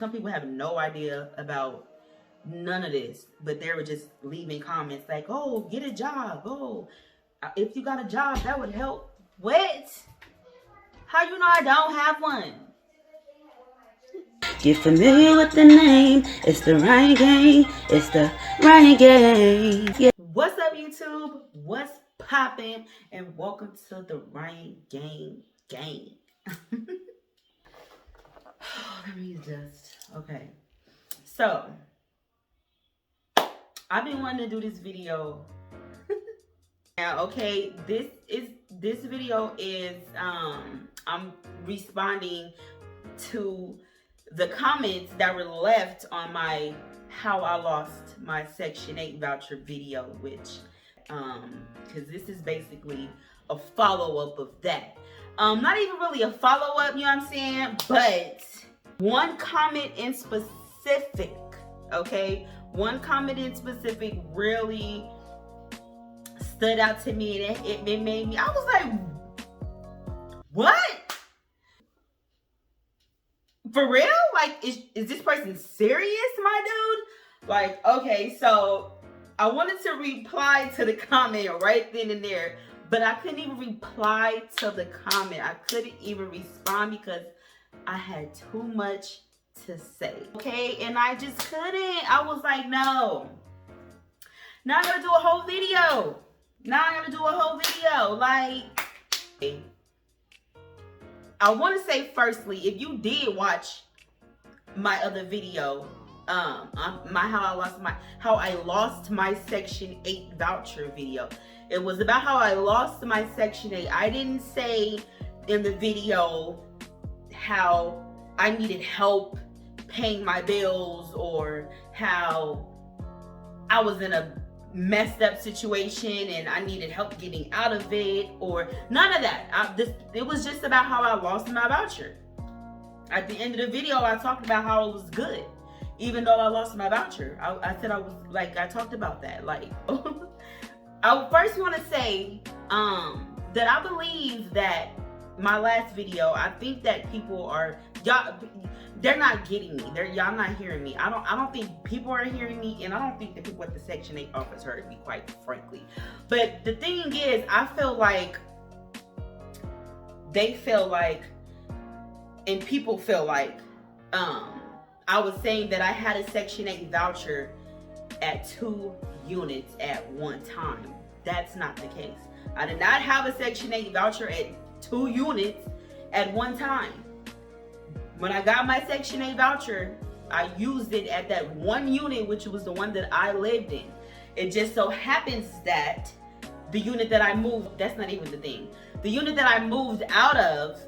Some people have no idea about none of this, but they were just leaving comments like, oh, get a job. Oh, if you got a job, that would help. What? How you know I don't have one? Get familiar with the name. It's the Rant Gang. It's the Rant Gang. Yeah. What's up, YouTube? What's poppin'? And welcome to the Rant Gang. Let me just, okay. So, I've been wanting to do this video. Now, okay, this video is I'm responding to the comments that were left on my how I lost my Section 8 voucher video, which because this is basically a follow-up of that. Not even really a follow-up, you know what I'm saying? But one comment in specific, okay? One comment in specific really stood out to me, and it made me, I was like, what? For real? Like, is this person serious, my dude? Like, okay, so I wanted to reply to the comment right then and there, but I couldn't even reply to the comment. I couldn't even respond because I had too much to say, okay? And I just couldn't. I was like, no. Now I gotta do a whole video. Like, I want to say firstly, if you did watch my other video, how I lost my Section 8 voucher video. It was about how I lost my Section 8. I didn't say in the video how I needed help paying my bills or how I was in a messed up situation and I needed help getting out of it, or none of that. It was just about how I lost my voucher. At the end of the video, I talked about how it was good, even though I lost my voucher. I said I was like, I talked about that. Like, I first want to say that I believe that my last video, I think that people are, they're not getting me. Y'all not hearing me. I don't think people are hearing me, and I don't think the people at the Section 8 office heard me, quite frankly. But the thing is, I feel like they feel like, and people feel like, I was saying that I had a Section 8 voucher at 2 units at one time. That's not the case. I did not have a Section 8 voucher at 2 units at one time. When I got my Section 8 voucher, I used it at that 1 unit, which was the one that I lived in. It just so happens that the unit that I moved, that's not even the thing. The unit that I moved out of,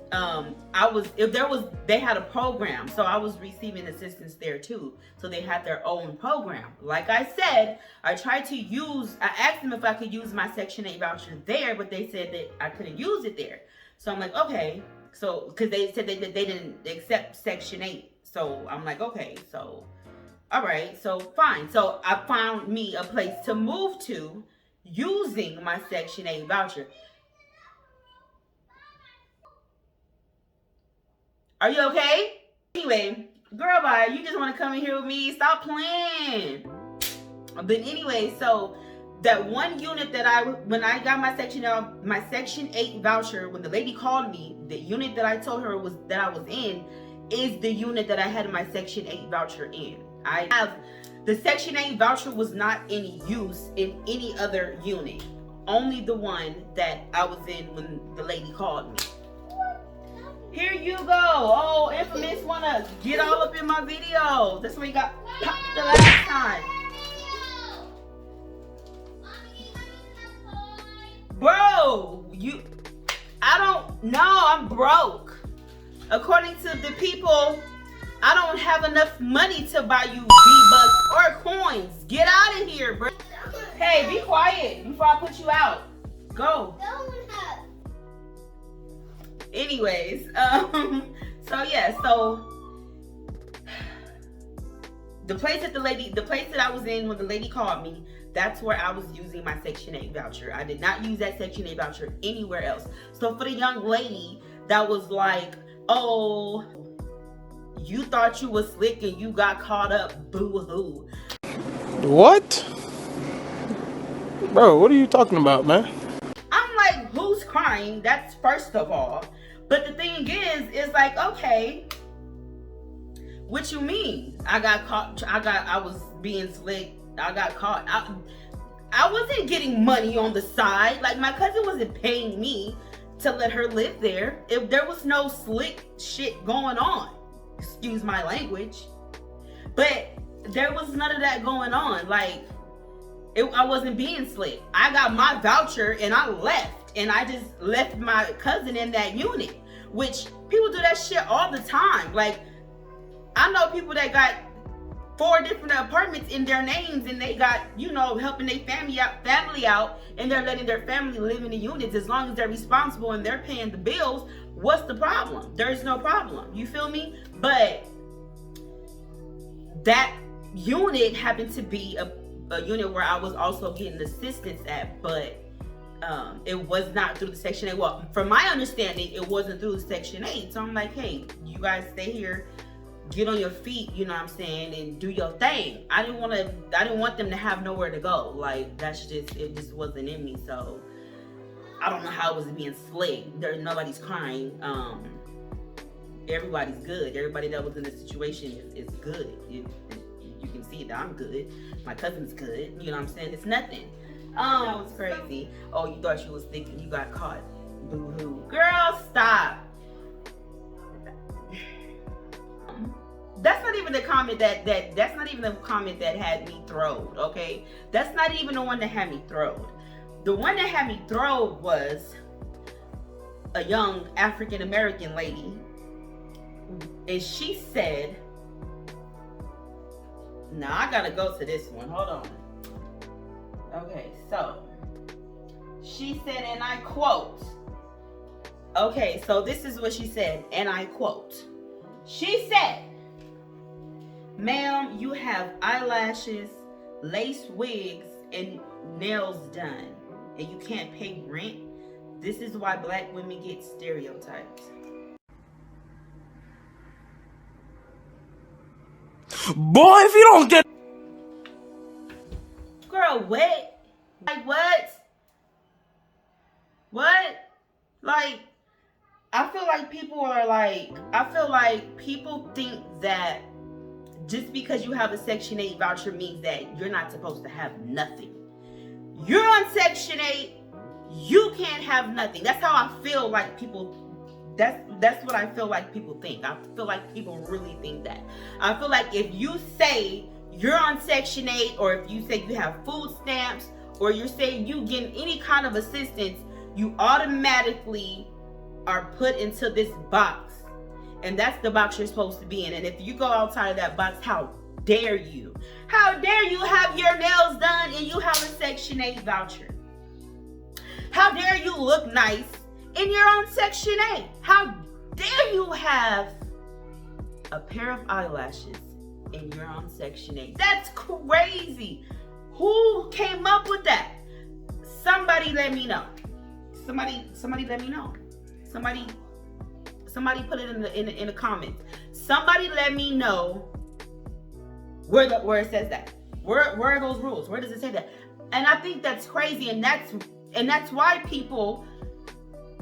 they had a program, so I was receiving assistance there too. So they had their own program. Like I said, I asked them if I could use my Section 8 voucher there, but they said that I couldn't use it there. So I'm like, okay. So, because they said that they didn't accept Section 8. So I'm like, okay, so, all right, so fine. So I found me a place to move to using my Section 8 voucher. Are you okay? Anyway, girl, bye. You just want to come in here with me? Stop playing. But anyway, so that 1 unit that when I got my Section 8 voucher, when the lady called me, the unit that I told her that I was in is the unit that I had my Section 8 voucher in. The Section 8 voucher was not in use in any other unit, only the one that I was in when the lady called me. Here you go. Oh, Infamous wanna get all up in my video. That's where you got popped the last time. Bro, I don't know, I'm broke. According to the people, I don't have enough money to buy you V-Bucks or coins. Get out of here, bro. Hey, be quiet before I put you out. Go. Anyways, so yeah, so the place that I was in when the lady called me, that's where I was using my Section 8 voucher. I did not use that Section 8 voucher anywhere else. So for the young lady that was like, oh, You thought you was slick and you got caught up. Boo-hoo. What? Bro, what are you talking about, man? I'm like, who's crying? That's first of all. But the thing is like, okay, what you mean? I got caught. I was being slick. I got caught. I wasn't getting money on the side. Like, my cousin wasn't paying me to let her live there. If there was no slick shit going on, excuse my language, but there was none of that going on. Like, I wasn't being slick. I got my voucher and I left, and I just left my cousin in that unit, which people do that shit all the time. Like, I know people that got 4 different apartments in their names, and they got, you know, helping their family out, and they're letting their family live in the units. As long as they're responsible and they're paying the bills, what's the problem? There's no problem. You feel me? But that unit happened to be a unit where I was also getting assistance at, but it was not through the Section 8. Well, from my understanding, it wasn't through the Section 8. So I'm like, hey, you guys stay here, get on your feet, you know what I'm saying, and do your thing. I didn't want them to have nowhere to go. Like, it just wasn't in me. So I don't know how it was being slick. Nobody's crying. Everybody's good. Everybody that was in the situation is good. You can see that I'm good. My cousin's good. You know what I'm saying? It's nothing. That was crazy. Oh, you thought you was thinking you got caught. Boo-hoo. Girl, stop. That's not even the comment that's not even the comment that had me throwed, okay? That's not even the one that had me throwed. The one that had me throwed was a young African American lady, and she said, now I gotta go to this one, hold on. Okay, so she said, and I quote, okay, so this is what she said, and I quote, she said, ma'am, you have eyelashes, lace wigs, and nails done, and you can't pay rent. This is why black women get stereotyped. Boy, if you don't get... Girl, what? Like, what? What? Like, I feel like people think that just because you have a Section 8 voucher means that you're not supposed to have nothing. You're on Section 8, you can't have nothing. That's how I feel like people, that's what I feel like people think. I feel like people really think that. I feel like if you say you're on Section 8, or if you say you have food stamps, or you're saying you get any kind of assistance, you automatically are put into this box. And that's the box you're supposed to be in. And if you go outside of that box, how dare you? How dare you have your nails done and you have a Section 8 voucher? How dare you look nice and you're on Section 8? How dare you have a pair of eyelashes and you're on Section 8? That's crazy. Who came up with that? Somebody let me know. Somebody let me know. Somebody put it in the comments. Somebody let me know where it says that. Where are those rules? Where does it say that? And I think that's crazy, and that's why people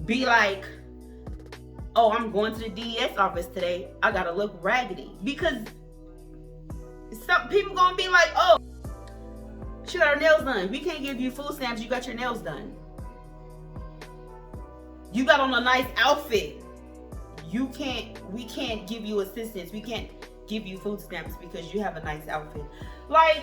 be like, oh, I'm going to the DES office today. I gotta look raggedy. Because some people gonna be like, oh, she got her nails done. We can't give you food stamps. You got your nails done. You got on a nice outfit. We can't give you assistance. We can't give you food stamps because you have a nice outfit. Like,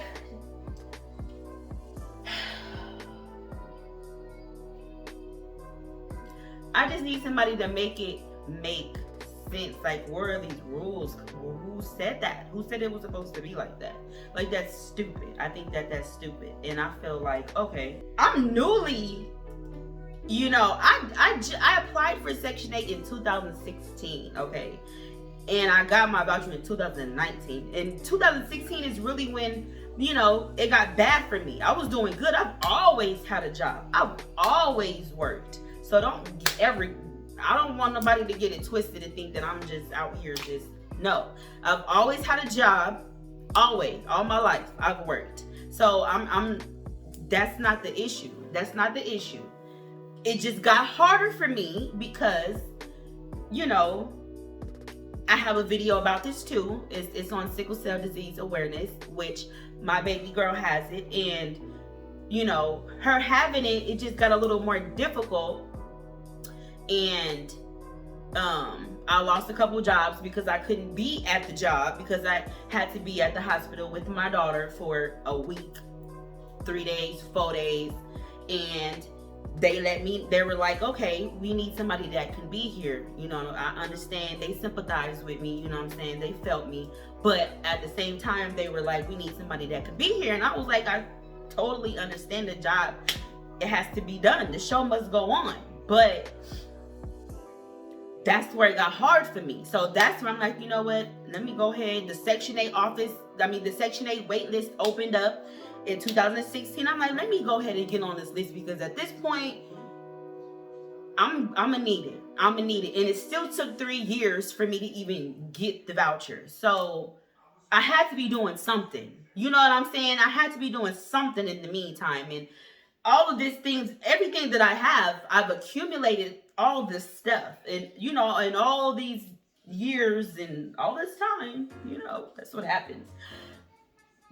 I just need somebody to make sense. Like, where are these rules? Who said that? Who said it was supposed to be like that? Like, that's stupid. I think that's stupid. And I feel like, okay, I'm newly, you know, I applied for Section 8 in 2016, okay? And I got my voucher in 2019. And 2016 is really when, you know, it got bad for me. I was doing good. I've always had a job. I've always worked. So I don't want nobody to get it twisted and think that I'm just out here just No, I've always had a job. Always, all my life, I've worked. So I'm. That's not the issue. That's not the issue. It just got harder for me because, you know, I have a video about this too. It's on sickle cell disease awareness, which my baby girl has it, and you know, her having it just got a little more difficult. And I lost a couple jobs because I couldn't be at the job because I had to be at the hospital with my daughter for a week, 3 days, 4 days, and they were like, okay, we need somebody that can be here. You know, I understand, they sympathized with me, you know what I'm saying? They felt me. But at the same time, they were like, we need somebody that can be here. And I was like, I totally understand the job. It has to be done. The show must go on. But that's where it got hard for me. So that's where I'm like, you know what? Let me go ahead. The Section 8 the Section 8 wait list opened up in 2016. I'm like, let me go ahead and get on this list because at this point, I'm gonna need it. I'm gonna need it. And it still took 3 years for me to even get the voucher. So I had to be doing something. You know what I'm saying? I had to be doing something in the meantime. And all of these things, everything that I have, I've accumulated all this stuff. And, you know, in all these years and all this time, you know, that's what happens.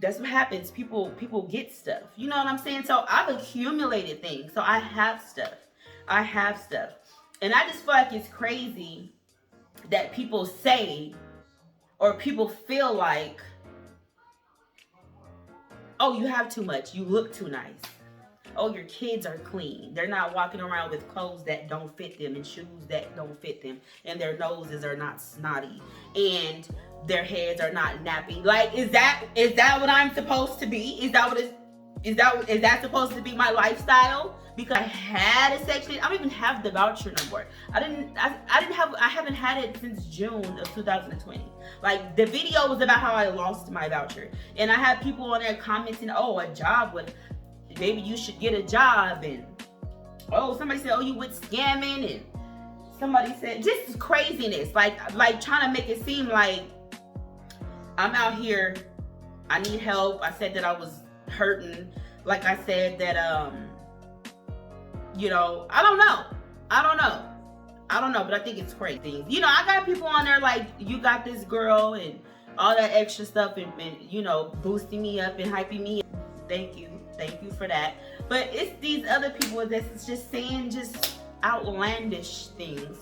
That's what happens. People get stuff. You know what I'm saying? So I've accumulated things. So I have stuff. And I just feel like it's crazy that people say or people feel like, oh, you have too much. You look too nice. Oh, your kids are clean. They're not walking around with clothes that don't fit them and shoes that don't fit them. And their noses are not snotty. And their heads are not nappy. Like, is that what I'm supposed to be? Is that supposed to be my lifestyle? Because I had a section. I don't even have the voucher no more. I haven't had it since June of 2020. Like, the video was about how I lost my voucher. And I had people on there commenting, oh, a job would, maybe you should get a job. And oh, somebody said, oh, you went scamming. And somebody said, just craziness. Like trying to make it seem like I'm out here, I need help. I said that I was hurting. Like I said that, you know, I don't know, but I think it's crazy. You know, I got people on there like, you got this girl and all that extra stuff and you know, boosting me up and hyping me up. Thank you for that. But it's these other people that's just saying just outlandish things.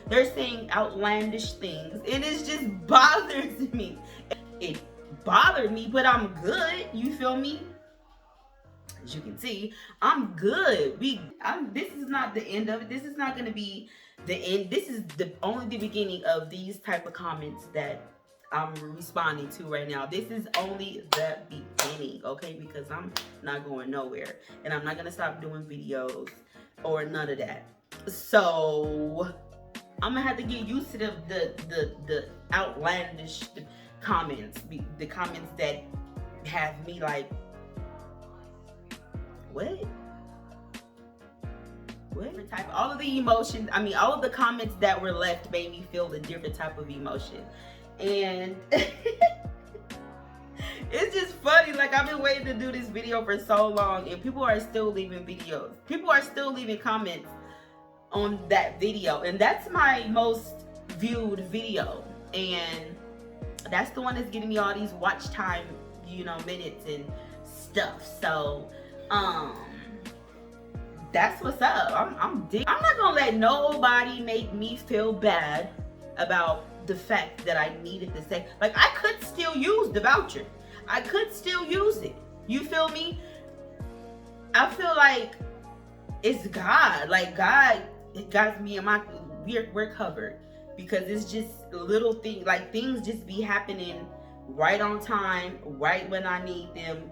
They're saying outlandish things and it just bothers me. It bothered me, but I'm good. You feel me? As you can see, I'm good. This is not the end of it. This is not going to be the end. This is only the beginning of these type of comments that I'm responding to right now. This is only the beginning, okay? Because I'm not going nowhere, and I'm not gonna stop doing videos or none of that. So I'm gonna have to get used to the outlandish comments, the comments that have me like, what? Type, all of the emotions, all of the comments that were left made me feel a different type of emotion. And it's just funny, like I've been waiting to do this video for so long and people are still leaving videos. People are still leaving comments on that video, and that's my most viewed video, and that's the one that's getting me all these watch time, you know, minutes and stuff. So that's what's up. I'm not gonna let nobody make me feel bad about the fact that I needed to say, like, I could still use the voucher. I could still use it. You feel me? I feel like it's God. Like, God, it got me and we're covered, because it's just little things, like things just be happening right on time, right when I need them.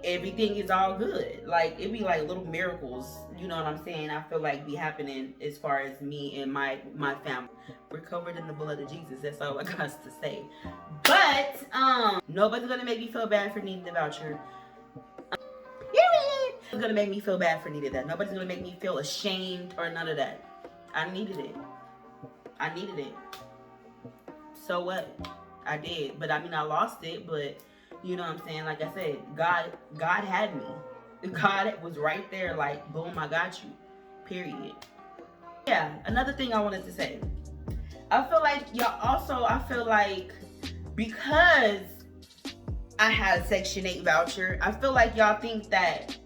Everything is all good. Like, it be like little miracles, you know what I'm saying? I feel like be happening as far as me and my family. We're covered in the blood of Jesus. That's all I got to say. But nobody's gonna make me feel bad for needing the voucher. Nobody's gonna make me feel bad for needing that. Nobody's gonna make me feel ashamed or none of that. I needed it. So what? I did. But I mean, I lost it, but you know what I'm saying? Like I said, God had me. God was right there, like, boom, I got you. Period. Yeah, another thing I wanted to say. I feel like because I had a Section 8 voucher, I feel like y'all think that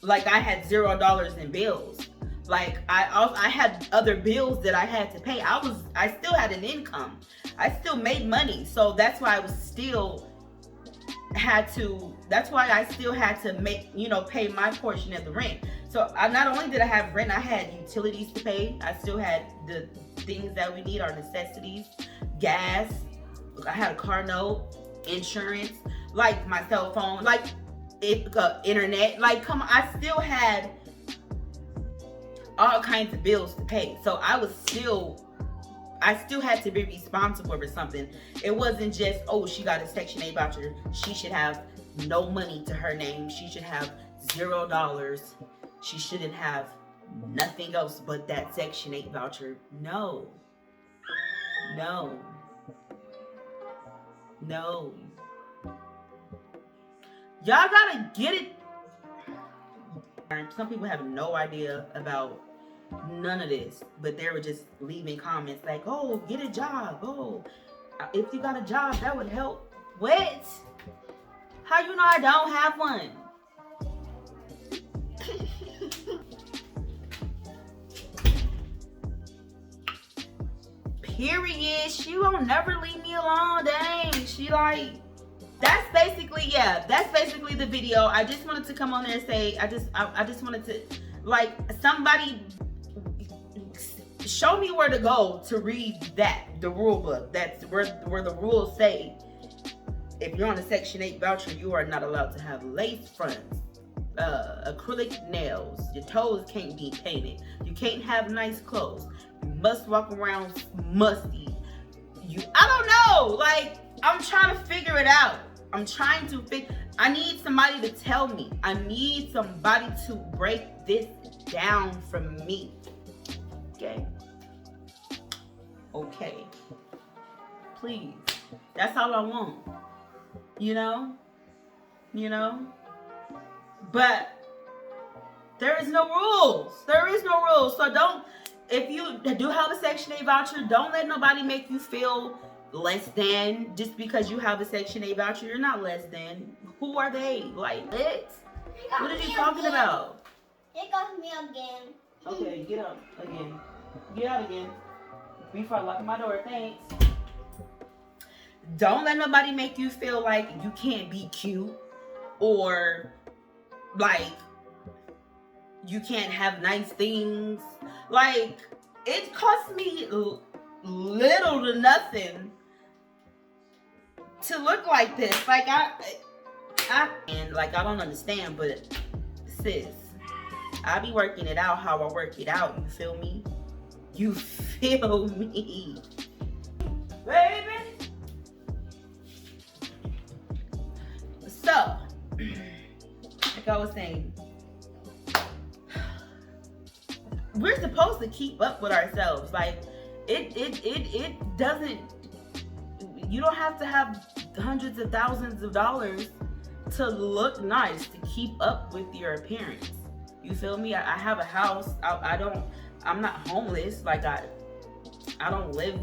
like I had $0 in bills. Like I had other bills that I had to pay. I still had an income. I still made money. So that's why I still had to make, pay my portion of the rent. So not only did I have rent, I had utilities to pay. I still had the things that we need, our necessities, gas. I had a car note, insurance, like my cell phone, like internet. Like, come on, I still had all kinds of bills to pay. So I still had to be responsible for something. It wasn't just, oh, she got a Section 8 voucher, she should have no money to her name. She should have $0. She shouldn't have nothing else but that Section 8 voucher. No. No. No. Y'all gotta get it. Some people have no idea about none of this, but they were just leaving comments like, oh, get a job. Oh, if you got a job, that would help. What? How you know I don't have one? Period. She won't never leave me alone. Dang. She like, that's basically the video. I just wanted to come on there and say, I just wanted to, like, somebody show me where to go to read the rule book. That's where the rules say, if you're on a Section 8 voucher, you are not allowed to have lace fronts, acrylic nails, your toes can't be painted, you can't have nice clothes, you must walk around musty. I don't know, like, I'm trying to figure it out. I need somebody to tell me. I need somebody to break this down for me. Okay. Please. That's all I want. You know? But there is no rules. So if you do have a Section 8 voucher, don't let nobody make you feel less than just because you have a Section 8 voucher. You're not less than. Who are they? Like, what? What are you talking about? They got me again. Okay, get up again. Get out again. Before I lock my door, thanks. Don't let nobody make you feel like you can't be cute or like you can't have nice things. Like, it costs me little to nothing to look like this. Like, I don't understand, but sis, I be working it out how I work it out. You feel me? You feel me? Baby. So, like I was saying, we're supposed to keep up with ourselves. Like, it doesn't, you don't have to have hundreds of thousands of dollars to look nice, to keep up with your appearance. You feel me? I have a house. I'm not homeless. Like, I don't live,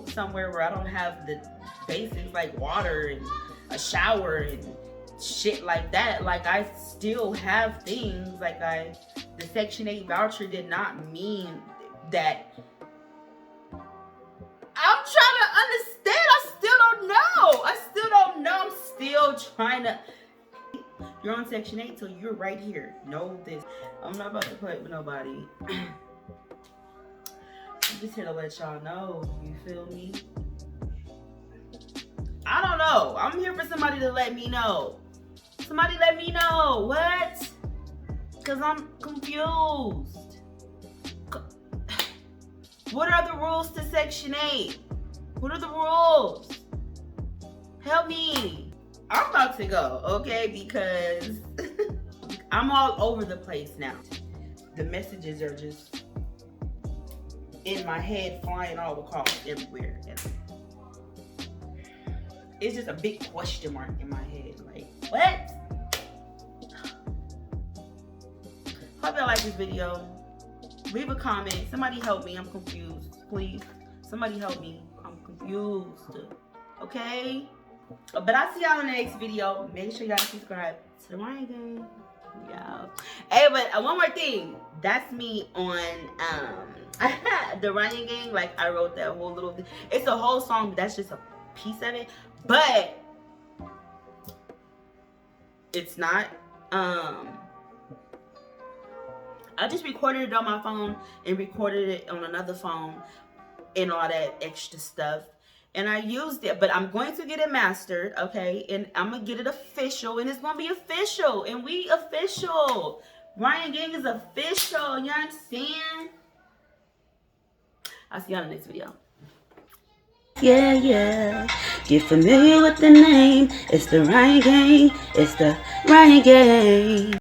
somewhere where I don't have the basics like water and a shower and shit like that. Like, I still have things. Like, the Section 8 voucher did not mean that. I'm trying to understand. I still don't know. I'm still trying to. You're on Section 8, so you're right here. Know this. I'm not about to play with nobody. I'm just here to let y'all know. You feel me? I don't know. I'm here for somebody to let me know. Somebody let me know. What? Because I'm confused. What are the rules to Section 8? What are the rules? Help me. I'm about to go, okay? Because I'm all over the place now. The messages are just in my head, flying all across everywhere. And it's just a big question mark in my head. Like, what? Hope y'all like this video. Leave a comment. Somebody help me. I'm confused. Please. Somebody help me. I'm confused. Okay? But I'll see y'all in the next video. Make sure y'all subscribe to the Rant Gang. Yeah. Hey, but one more thing. That's me on the Rant Gang. Like, I wrote that whole little thing. It's a whole song, but that's just a piece of it. But it's not. I just recorded it on my phone and recorded it on another phone and all that extra stuff. And I used it, but I'm going to get it mastered, okay? And I'm going to get it official, and it's going to be official. And we official. Rant Gang is official. You understand? I'll see y'all in the next video. Yeah, yeah. Get familiar with the name. It's the Rant Gang. It's the Rant Gang.